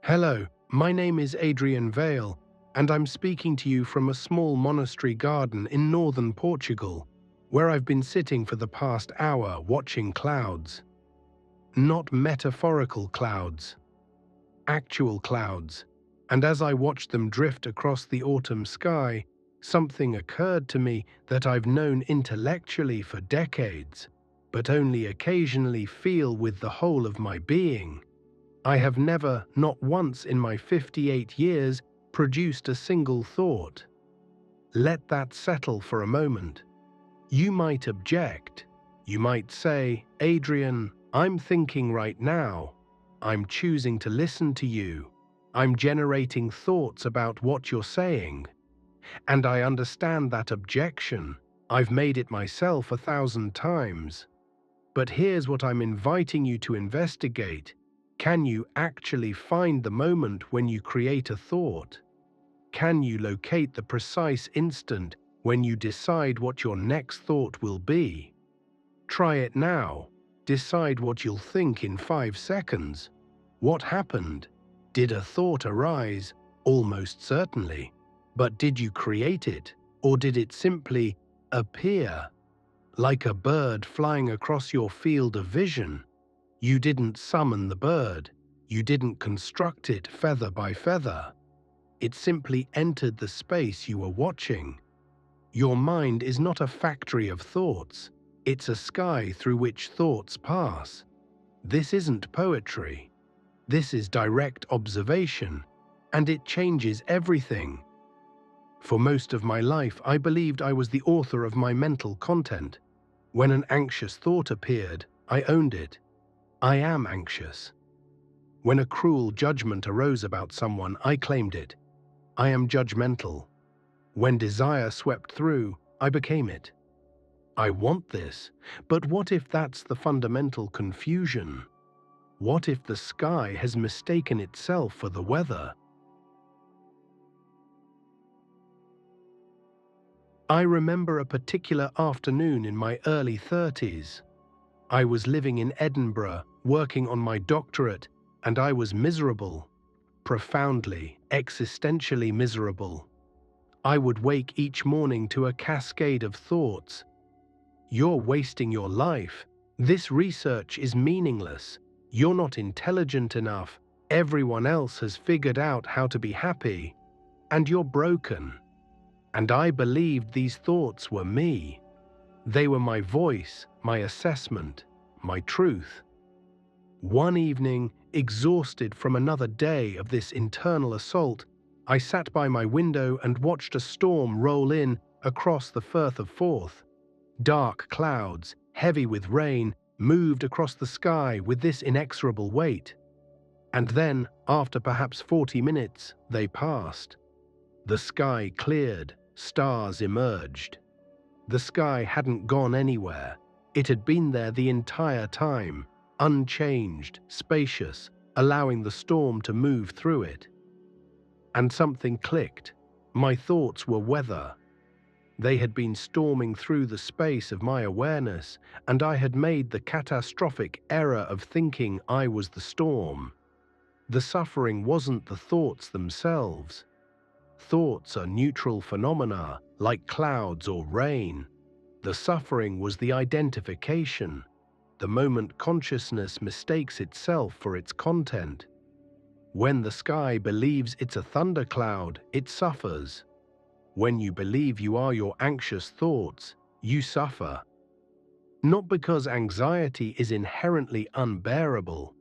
Hello, my name is Adrian Vale, and I'm speaking to you from a small monastery garden in northern Portugal, where I've been sitting for the past hour watching clouds. Not metaphorical clouds, actual clouds. And as I watched them drift across the autumn sky, something occurred to me that I've known intellectually for decades, but only occasionally feel with the whole of my being. I have never, not once in my 58 years, produced a single thought. Let that settle for a moment. You might object. You might say, Adrian, I'm thinking right now. I'm choosing to listen to you. I'm generating thoughts about what you're saying. And I understand that objection. I've made it myself 1,000 times. But here's what I'm inviting you to investigate. Can you actually find the moment when you create a thought? Can you locate the precise instant when you decide what your next thought will be? Try it now. Decide what you'll think in 5 seconds. What happened? Did a thought arise? Almost certainly. But did you create it, or did it simply appear? Like a bird flying across your field of vision. You didn't summon the bird. You didn't construct it feather by feather. It simply entered the space you were watching. Your mind is not a factory of thoughts. It's a sky through which thoughts pass. This isn't poetry. This is direct observation, and it changes everything. For most of my life, I believed I was the author of my mental content. When an anxious thought appeared, I owned it. I am anxious. When a cruel judgment arose about someone, I claimed it. I am judgmental. When desire swept through, I became it. I want this, but what if that's the fundamental confusion? What if the sky has mistaken itself for the weather? I remember a particular afternoon in my early 30s. I was living in Edinburgh, working on my doctorate, and I was miserable. Profoundly, existentially miserable. I would wake each morning to a cascade of thoughts. You're wasting your life. This research is meaningless. You're not intelligent enough. Everyone else has figured out how to be happy. And you're broken. And I believed these thoughts were me. They were my voice, my assessment, my truth. One evening, exhausted from another day of this internal assault, I sat by my window and watched a storm roll in across the Firth of Forth. Dark clouds, heavy with rain, moved across the sky with this inexorable weight. And then, after perhaps 40 minutes, they passed. The sky cleared, stars emerged. The sky hadn't gone anywhere. It had been there the entire time, unchanged, spacious, allowing the storm to move through it. And something clicked. My thoughts were weather. They had been storming through the space of my awareness, and I had made the catastrophic error of thinking I was the storm. The suffering wasn't the thoughts themselves. Thoughts are neutral phenomena, like clouds or rain. The suffering was the identification, the moment consciousness mistakes itself for its content. When the sky believes it's a thundercloud, it suffers. When you believe you are your anxious thoughts, you suffer. Not because anxiety is inherently unbearable,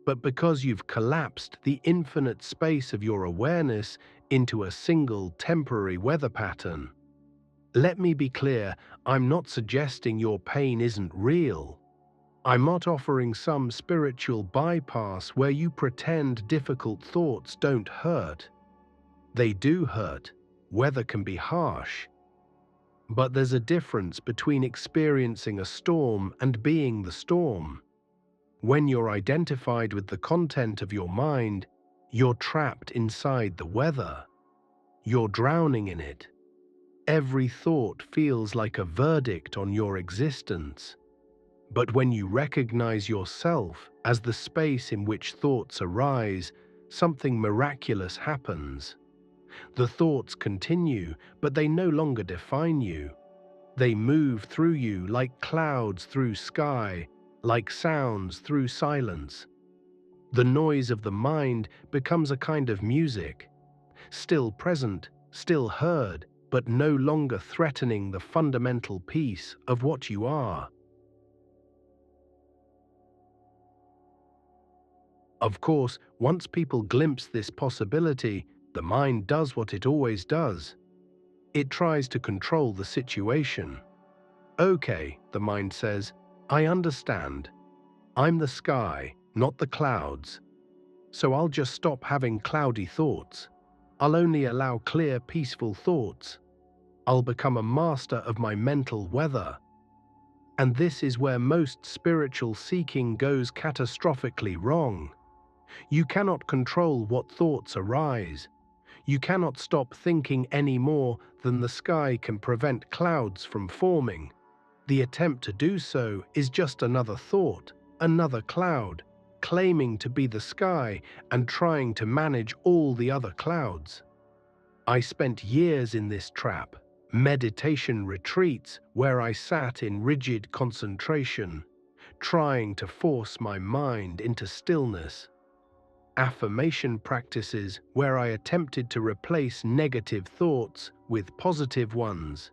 but because you've collapsed the infinite space of your awareness into a single temporary weather pattern. Let me be clear, I'm not suggesting your pain isn't real. I'm not offering some spiritual bypass where you pretend difficult thoughts don't hurt. They do hurt. Weather can be harsh. But there's a difference between experiencing a storm and being the storm. When you're identified with the content of your mind, you're trapped inside the weather. You're drowning in it. Every thought feels like a verdict on your existence. But when you recognize yourself as the space in which thoughts arise, something miraculous happens. The thoughts continue, but they no longer define you. They move through you like clouds through sky, like sounds through silence. The noise of the mind becomes a kind of music, still present, still heard, but no longer threatening the fundamental peace of what you are. Of course, once people glimpse this possibility, the mind does what it always does. It tries to control the situation. Okay, the mind says, I understand. I'm the sky, not the clouds. So I'll just stop having cloudy thoughts. I'll only allow clear, peaceful thoughts. I'll become a master of my mental weather. And this is where most spiritual seeking goes catastrophically wrong. You cannot control what thoughts arise. You cannot stop thinking any more than the sky can prevent clouds from forming. The attempt to do so is just another thought, another cloud, claiming to be the sky and trying to manage all the other clouds. I spent years in this trap, meditation retreats where I sat in rigid concentration, trying to force my mind into stillness. Affirmation practices where I attempted to replace negative thoughts with positive ones.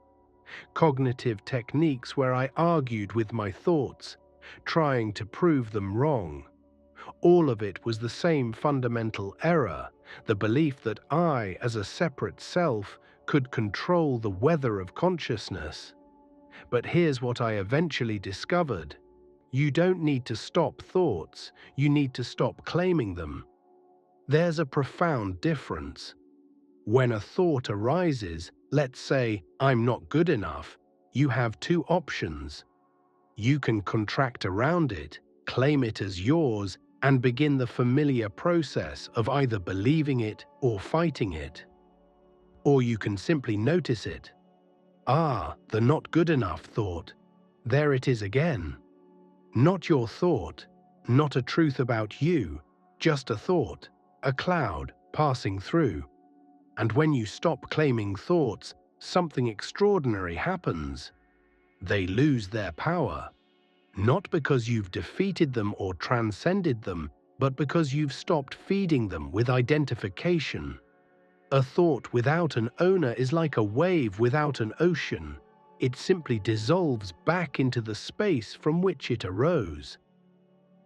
Cognitive techniques where I argued with my thoughts, trying to prove them wrong. All of it was the same fundamental error, the belief that I, as a separate self, could control the weather of consciousness. But here's what I eventually discovered. You don't need to stop thoughts, you need to stop claiming them. There's a profound difference. When a thought arises, let's say, I'm not good enough, you have two options. You can contract around it, claim it as yours, and begin the familiar process of either believing it or fighting it. Or you can simply notice it. Ah, the not good enough thought. There it is again. Not your thought, not a truth about you, just a thought, a cloud passing through. And when you stop claiming thoughts, something extraordinary happens. They lose their power. Not because you've defeated them or transcended them, but because you've stopped feeding them with identification. A thought without an owner is like a wave without an ocean. It simply dissolves back into the space from which it arose.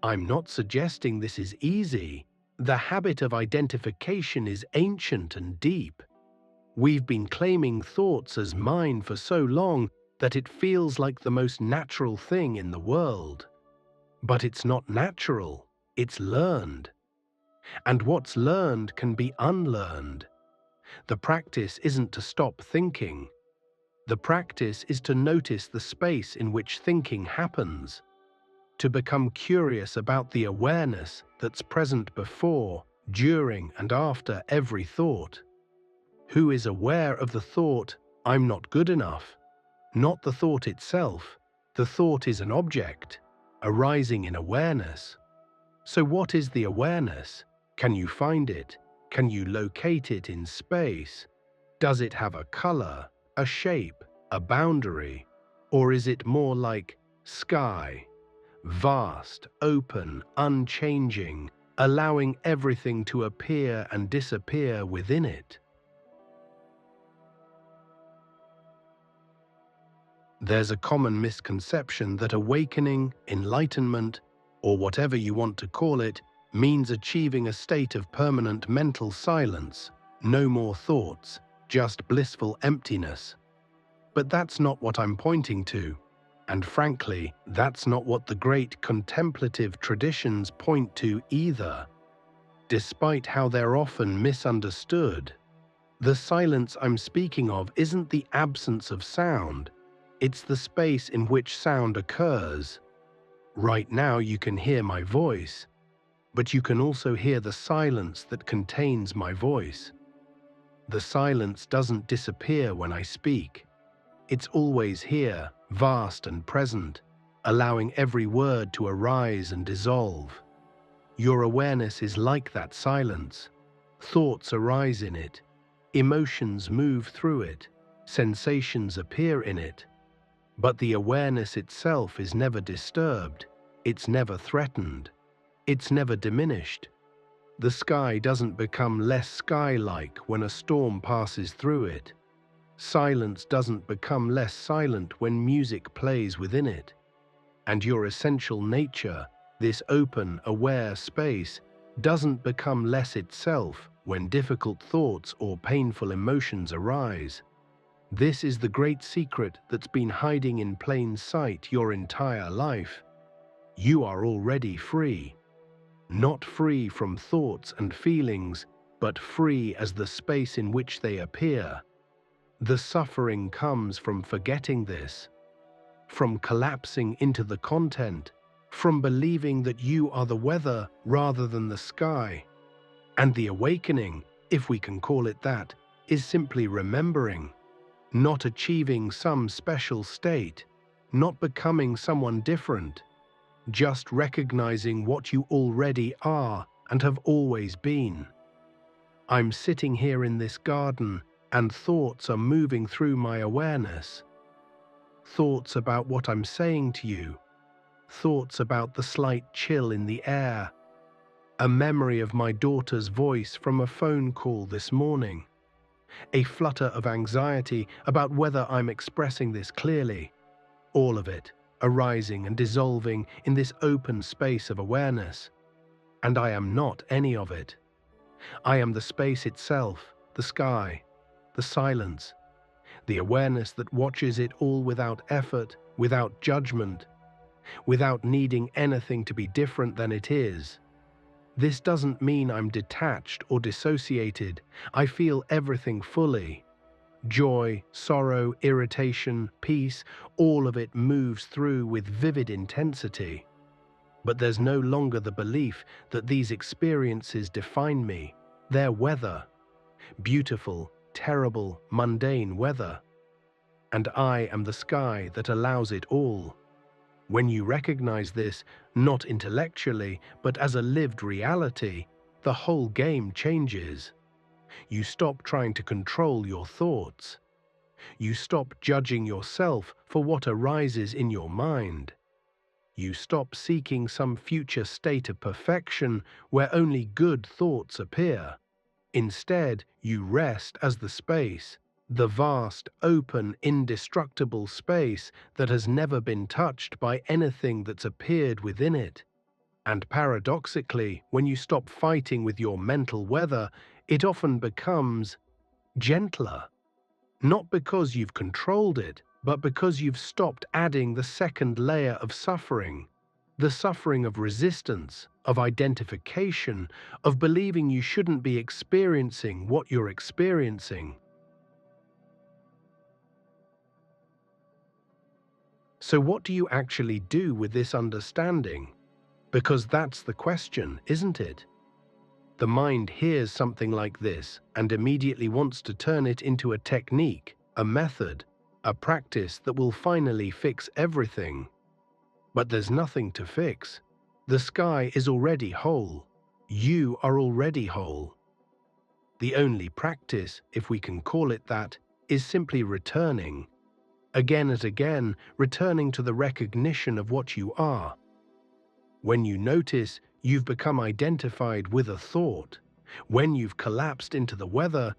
I'm not suggesting this is easy. The habit of identification is ancient and deep. We've been claiming thoughts as mine for so long that it feels like the most natural thing in the world. But it's not natural, it's learned. And what's learned can be unlearned. The practice isn't to stop thinking. The practice is to notice the space in which thinking happens, to become curious about the awareness that's present before, during, and after every thought. Who is aware of the thought, I'm not good enough? Not the thought itself. The thought is an object, arising in awareness. So what is the awareness? Can you find it? Can you locate it in space? Does it have a color, a shape, a boundary? Or is it more like sky? Vast, open, unchanging, allowing everything to appear and disappear within it. There's a common misconception that awakening, enlightenment, or whatever you want to call it, means achieving a state of permanent mental silence, no more thoughts, just blissful emptiness. But that's not what I'm pointing to. And frankly, that's not what the great contemplative traditions point to either. Despite how they're often misunderstood, the silence I'm speaking of isn't the absence of sound, it's the space in which sound occurs. Right now you can hear my voice, but you can also hear the silence that contains my voice. The silence doesn't disappear when I speak. It's always here, vast and present, allowing every word to arise and dissolve. Your awareness is like that silence. Thoughts arise in it, emotions move through it, sensations appear in it. But the awareness itself is never disturbed, it's never threatened, it's never diminished. The sky doesn't become less sky-like when a storm passes through it. Silence doesn't become less silent when music plays within it. And your essential nature, this open, aware space, doesn't become less itself when difficult thoughts or painful emotions arise. This is the great secret that's been hiding in plain sight your entire life. You are already free. Not free from thoughts and feelings, but free as the space in which they appear. The suffering comes from forgetting this, from collapsing into the content, from believing that you are the weather rather than the sky. And the awakening, if we can call it that, is simply remembering, not achieving some special state, not becoming someone different, just recognizing what you already are and have always been. I'm sitting here in this garden and thoughts are moving through my awareness. Thoughts about what I'm saying to you, thoughts about the slight chill in the air, a memory of my daughter's voice from a phone call this morning, a flutter of anxiety about whether I'm expressing this clearly, all of it arising and dissolving in this open space of awareness. And I am not any of it. I am the space itself, the sky, the silence, the awareness that watches it all without effort, without judgment, without needing anything to be different than it is. This doesn't mean I'm detached or dissociated. I feel everything fully. Joy, sorrow, irritation, peace, all of it moves through with vivid intensity. But there's no longer the belief that these experiences define me. They're weather. Beautiful, terrible, mundane weather. And I am the sky that allows it all. When you recognize this, not intellectually, but as a lived reality, the whole game changes. You stop trying to control your thoughts. You stop judging yourself for what arises in your mind. You stop seeking some future state of perfection where only good thoughts appear. Instead, you rest as the space, the vast, open, indestructible space that has never been touched by anything that's appeared within it. And paradoxically, when you stop fighting with your mental weather, it often becomes gentler. Not because you've controlled it, but because you've stopped adding the second layer of suffering, the suffering of resistance, of identification, of believing you shouldn't be experiencing what you're experiencing. So what do you actually do with this understanding? Because that's the question, isn't it? The mind hears something like this and immediately wants to turn it into a technique, a method, a practice that will finally fix everything. But there's nothing to fix. The sky is already whole. You are already whole. The only practice, if we can call it that, is simply returning. Again and again, returning to the recognition of what you are. When you notice you've become identified with a thought, when you've collapsed into the weather,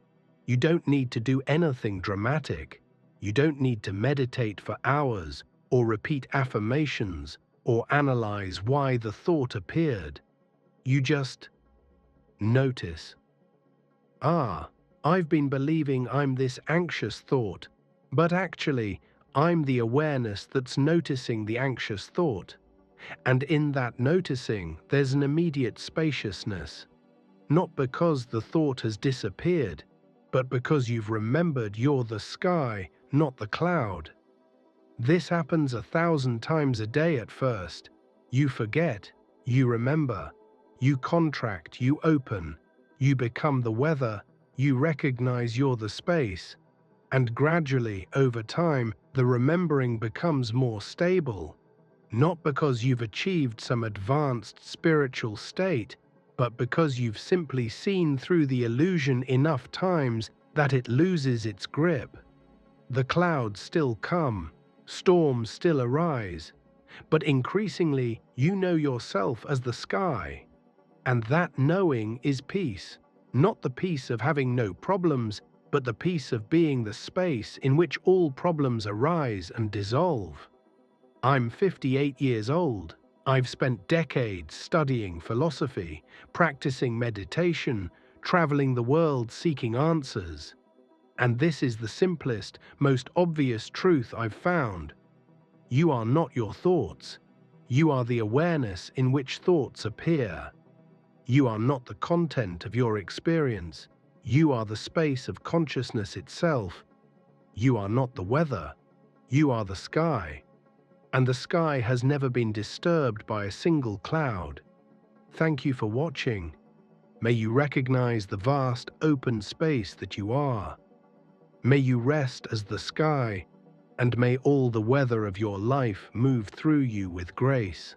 you don't need to do anything dramatic. You don't need to meditate for hours or repeat affirmations or analyze why the thought appeared. You just notice. Ah, I've been believing I'm this anxious thought, but actually, I'm the awareness that's noticing the anxious thought. And in that noticing, there's an immediate spaciousness. Not because the thought has disappeared, but because you've remembered you're the sky, not the cloud. This happens 1,000 times a day at first. You forget, you remember, you contract, you open, you become the weather, you recognize you're the space. And gradually, over time, the remembering becomes more stable. not because you've achieved some advanced spiritual state, but because you've simply seen through the illusion enough times that it loses its grip. The clouds still come, storms still arise, but increasingly you know yourself as the sky. And that knowing is peace, not the peace of having no problems, but the peace of being the space in which all problems arise and dissolve. I'm 58 years old. I've spent decades studying philosophy, practicing meditation, traveling the world seeking answers. And this is the simplest, most obvious truth I've found. You are not your thoughts. You are the awareness in which thoughts appear. You are not the content of your experience. You are the space of consciousness itself. You are not the weather. You are the sky. And the sky has never been disturbed by a single cloud. Thank you for watching. May you recognize the vast open space that you are. May you rest as the sky, and may all the weather of your life move through you with grace.